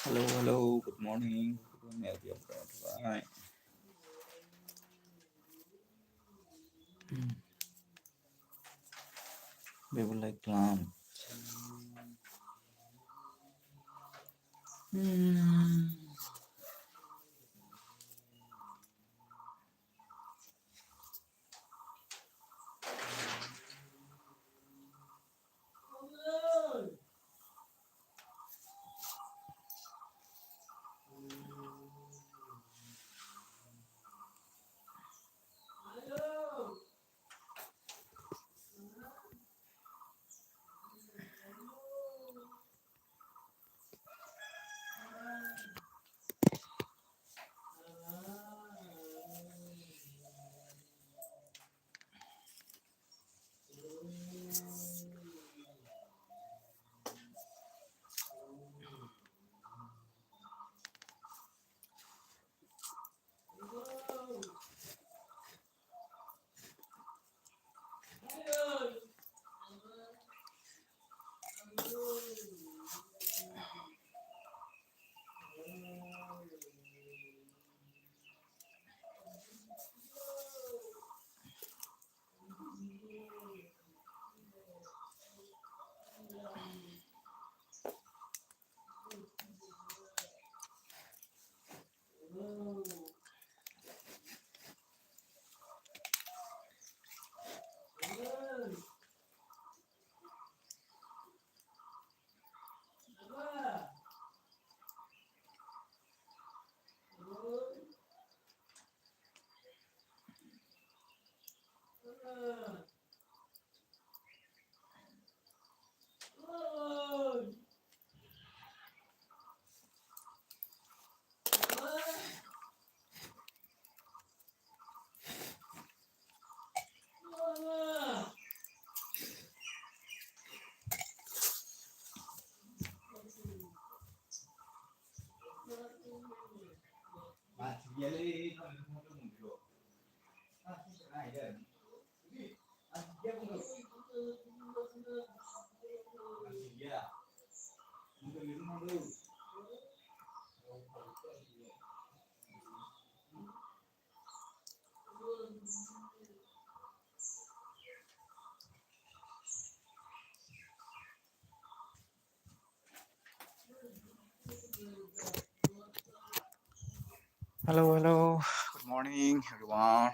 Hello, good morning. Good morning, dear friend. Right. We will like plant. Hello. Good morning, everyone.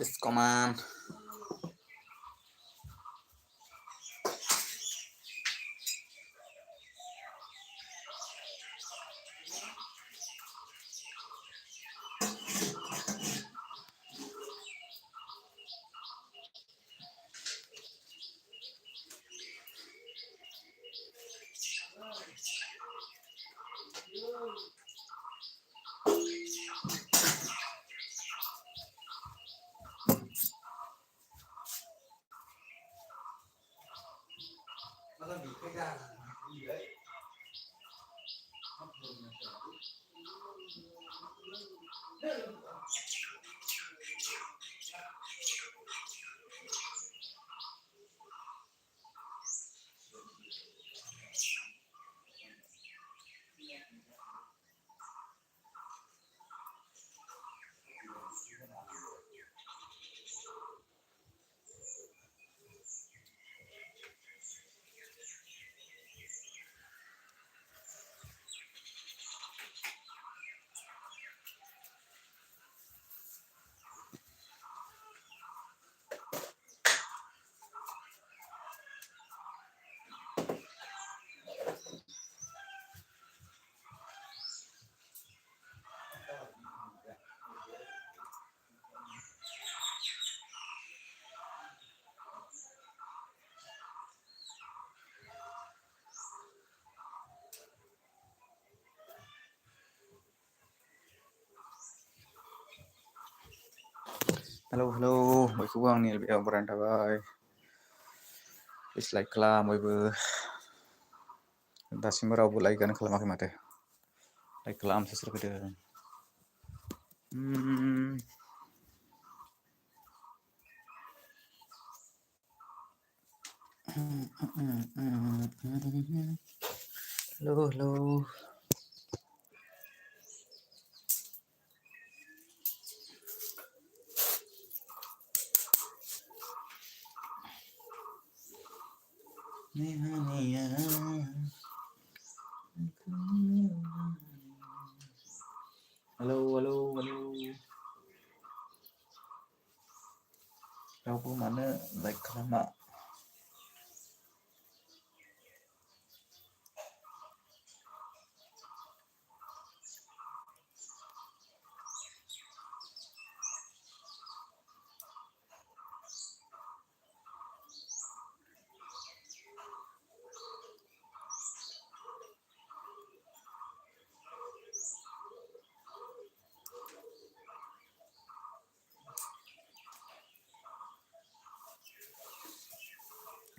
This command. Hello, hello. Bagi kubang ni lebih berantah bay. Dislike kelam bयबो दासिमबो रावबो लाइकआनो खालामाखै माथो like खालामसो सोर फैदों hello hello hello hello hello रावबो मानो like खालामा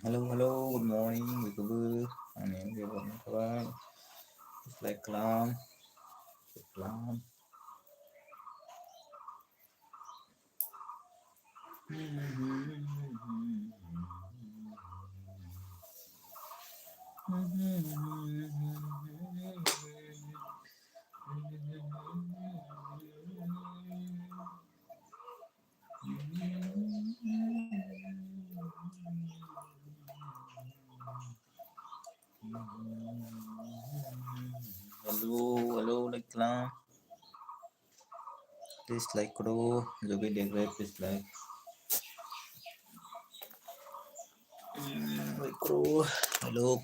hello hello good morning bयबो आंनि बेबायदिनो थाबाय dislike kelam hello like kelam dislike kरो जो भी देख रहे dislike like kरो लोग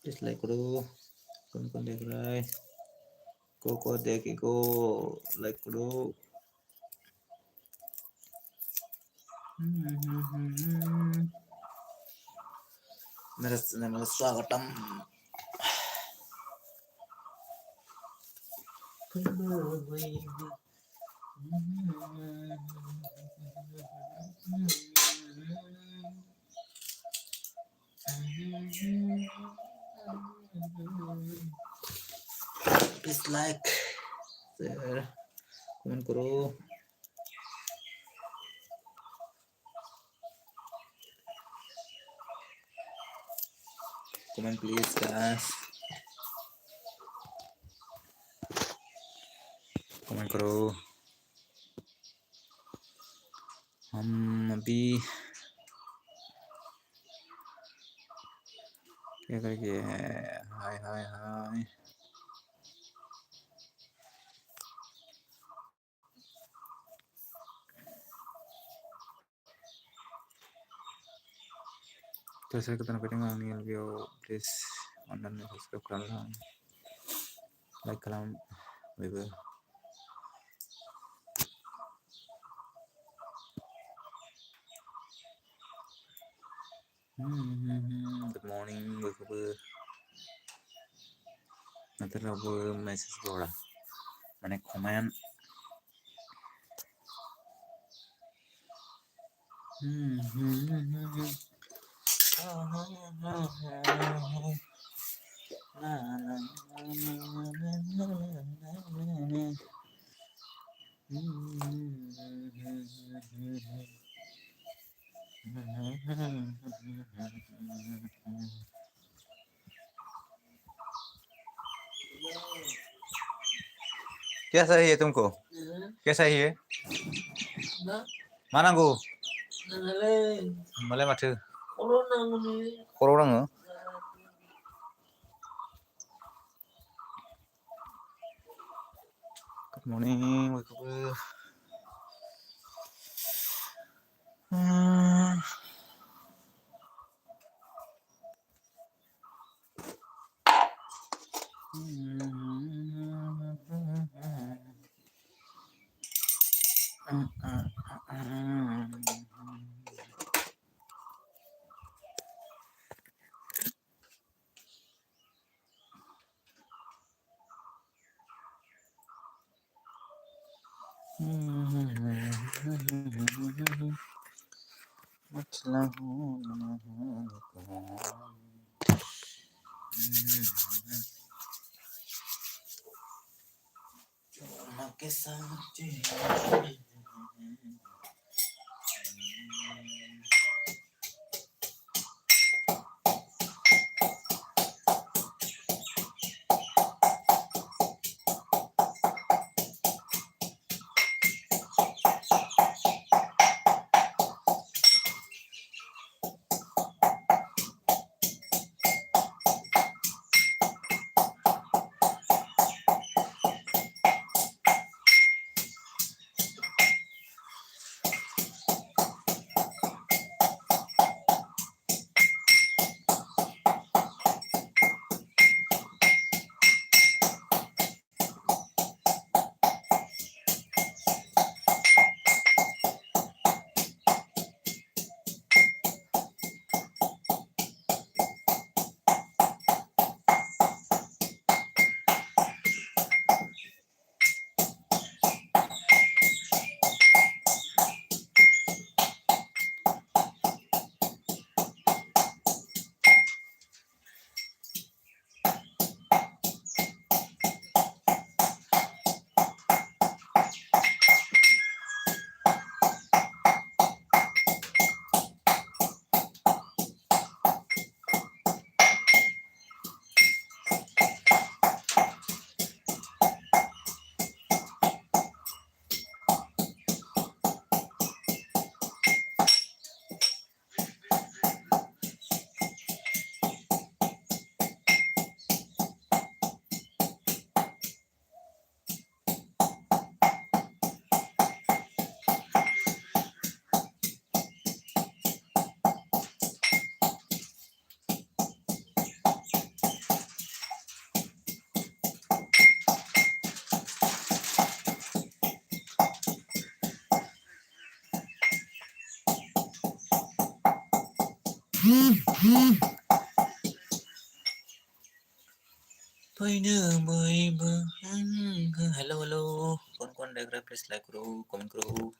dislike kरो कौन देख रहा है को देखे को like kरो मेरा स्वागतम dislike share comment करो comment please guys comment करो हम अभी क्या करके हाय हाय हाय Terus saya ketemu dengan video please online subscribe kalam like kalam bebe. Good morning bebe. Nanti rabu message bola. Mana comment. क्या चाहिए तुमको? क्या चाहिए? मा नांगौ? होमबालाय माथो? खर' नाङो? Good morning बयखौबो. Hello, kawan-kawan daerah please like bro, komen bro.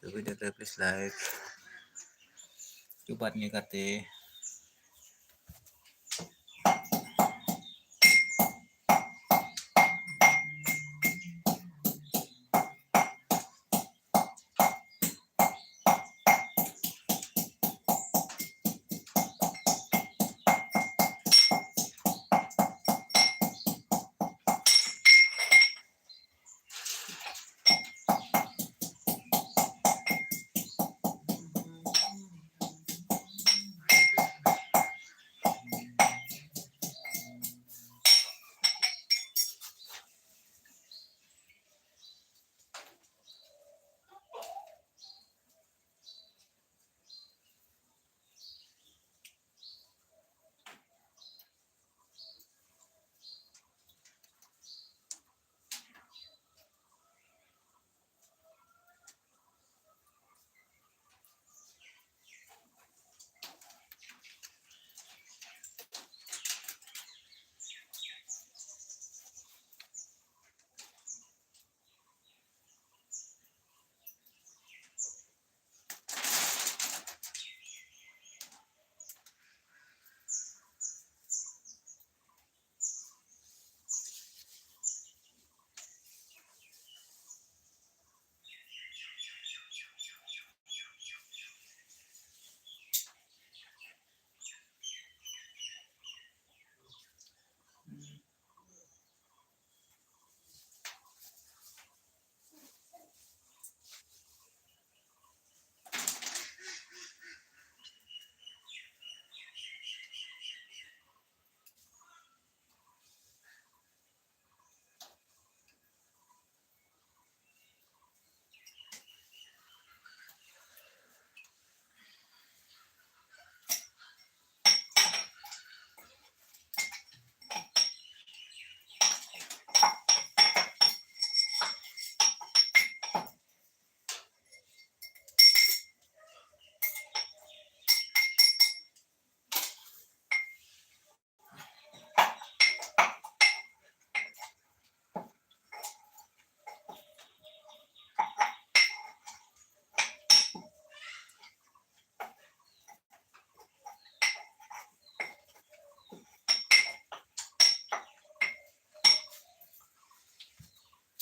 Lebih daerah please like. Coba nih kate.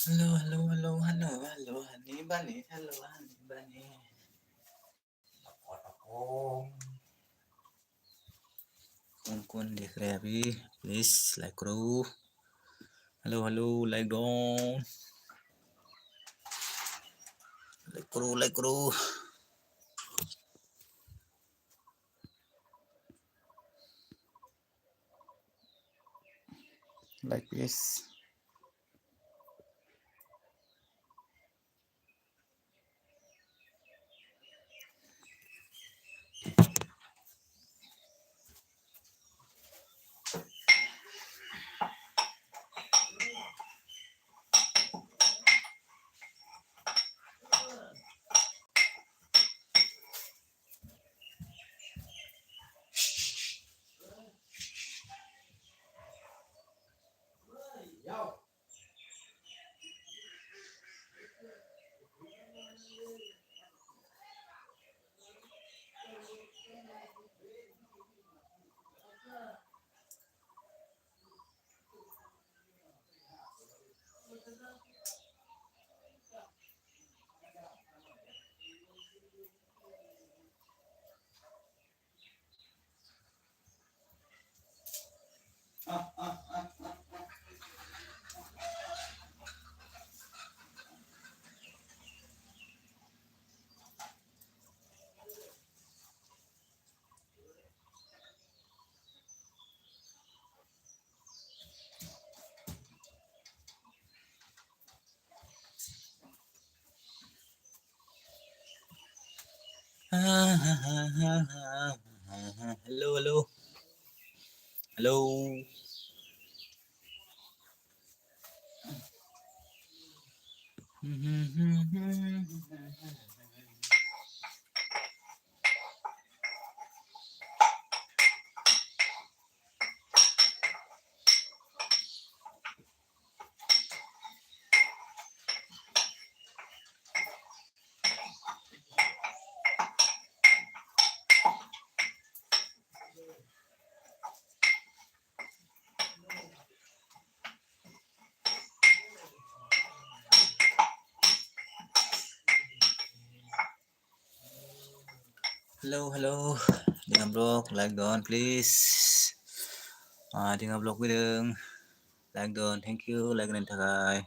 Hello, honey bunny, hello, honey bunny. कौन देख रहे हैं अभी? प्लीज लाइक करो. Hello like done. लाइक करो. Like please. Hello. Hello. Dengan blog like don please. Dengan blog bideng like don, thank you like dengan takai.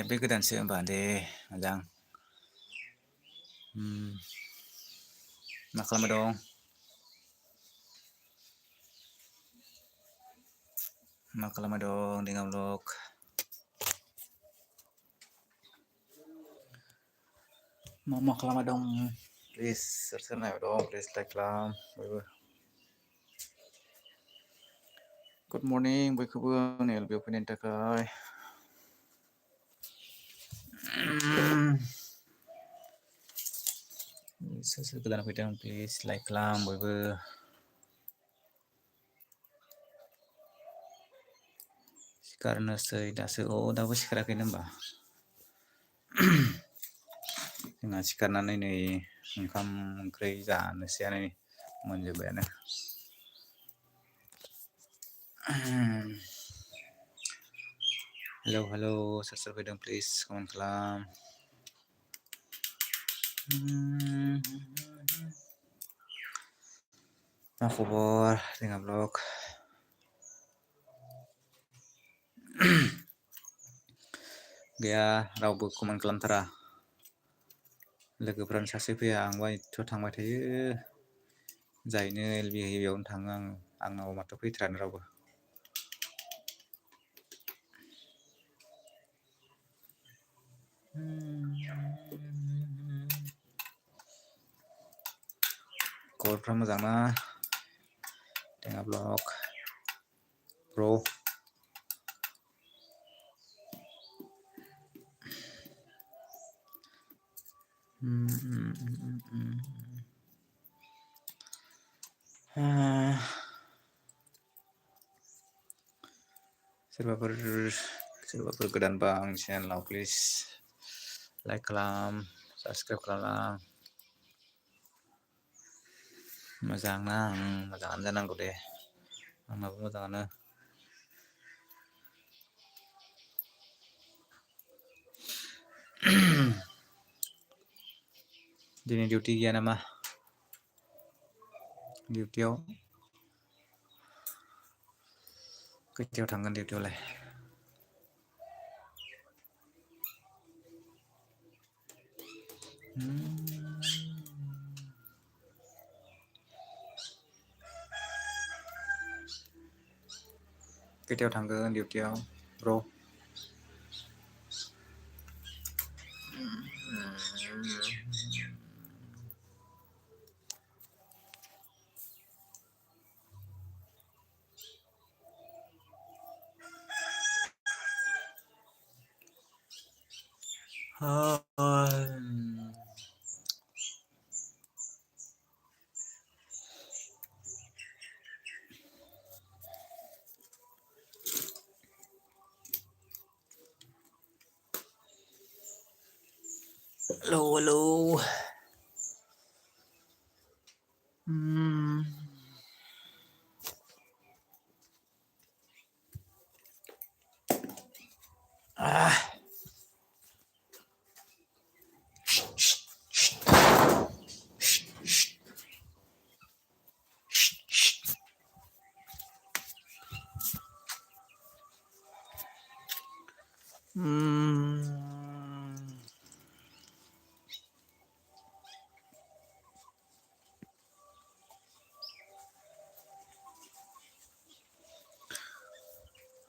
Bे गोदानसो होमबा दे मोजां. मा खालामबाय दं? मा खालामबाय दं dengan blog? मा खालामबाय dong? Please soर नायबाय dong, please like खालाम बयबो. Good morning बयखौबो आंनि LB फैनायनि थाखाय. सोर गोदान फैदों प्लिज लाइक खालाम बयबो. सिखारनोसै दासो. दाबो सिखाराखैनो होमबा. जोंहा सिखारनानै नै ओंखाम ओंख्रि जानोसैयानो मोनजोब्बायानो. हेलौ सोर फैदों प्लिज कमेन्ट खालाम. मा खबर dengan blog? गैया रावबो कमेन्ट खालामथारा. लोगोफ्रानो सासे फैया, आंबा एथ' थांबाय थायो. जायनो LB होयो बेयावनो थाङो आङो. आंनाव माथो फैथ्रानो रावबो. खबरफ्रा मोजां ना dengan blog bro? सोरबाफोर गोदानबा आंनि चेनेलाव प्लिज लाइक खालाम, साबसक्राइब खालाम. मोजां ना मोजाङानो जानांगौ दे आंनाबो मोजाङानो दिनै डिउटि गैया नामा डिउटियाव खैथायाव थांगोन डिउटियावलाय खैथायाव थांगोन डिउटियाव ब्र' हेलौ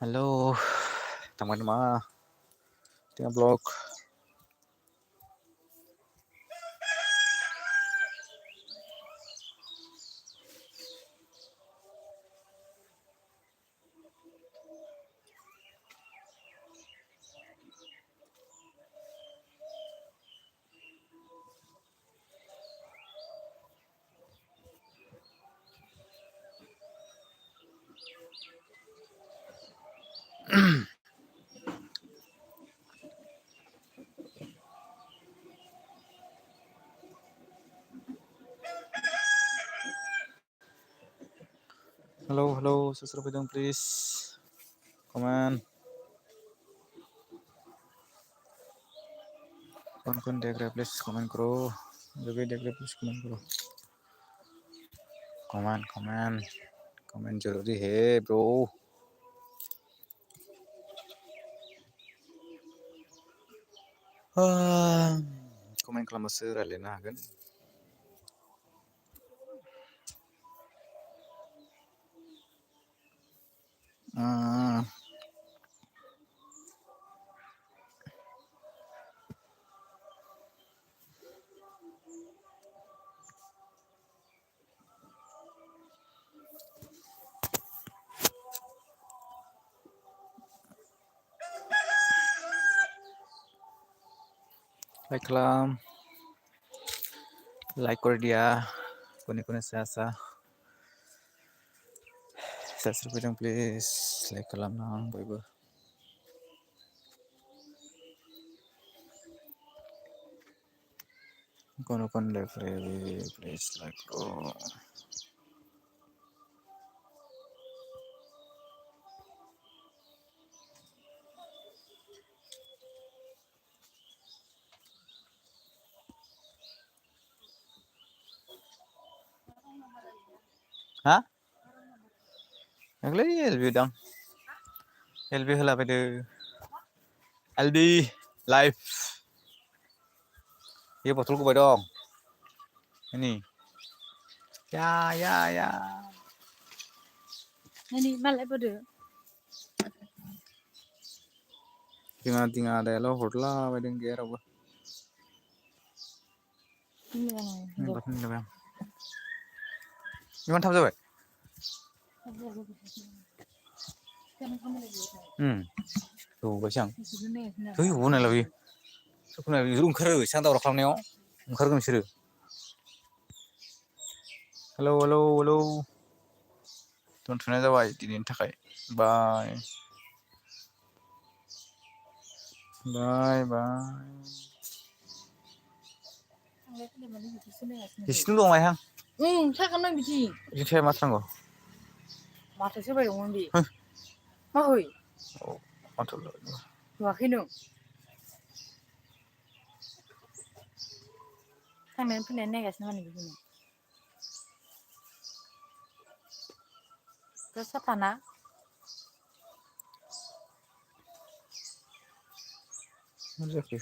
हेलौ थांबाय नामा टिङा ब्लक हेलौ सोर सोर फैदों प्लिज कमेन कौन देख रहा है प्लीज कमेंट करो जो भी देख रहे प्लीज कमेंट करो कमेंट जरूरी है ब्रो कमेंट खालामबासो रायलायनो हागोन लाइक खालाम लाइक कर दिया कोने से आसा सोर फैदों प्लिज लाइक खालामना बयबो कौन देख रहे हैं प्लीज लाइक करो हाँ नोंलै एलबि दां एलबि होलाबायदो एलबि लाइभ बे बथल गबाय दं नि या Nani malah bodoh. दिङा आदायाल' हरलाबायदों गैया रावबो इमान थाब जाबाय होबायसो आं है होनाय लाबोयो सोरखौनाय बिसोर ओंखारो एसेबां दावराव खालामनायाव ओंखारगोन बिसोरो हेलौ दोनथ'नाय जाबाय दिनैनि थाखाय बाय बिसिनो दं आइहां सागान बिदि जुथाया मा थांगौ माथो सोबाय दंमोन बे हो माहै औ माथो नुवाखै नों थांनानै फैनानै नायगासिनो माने बिदिनो साफाना मा जाखो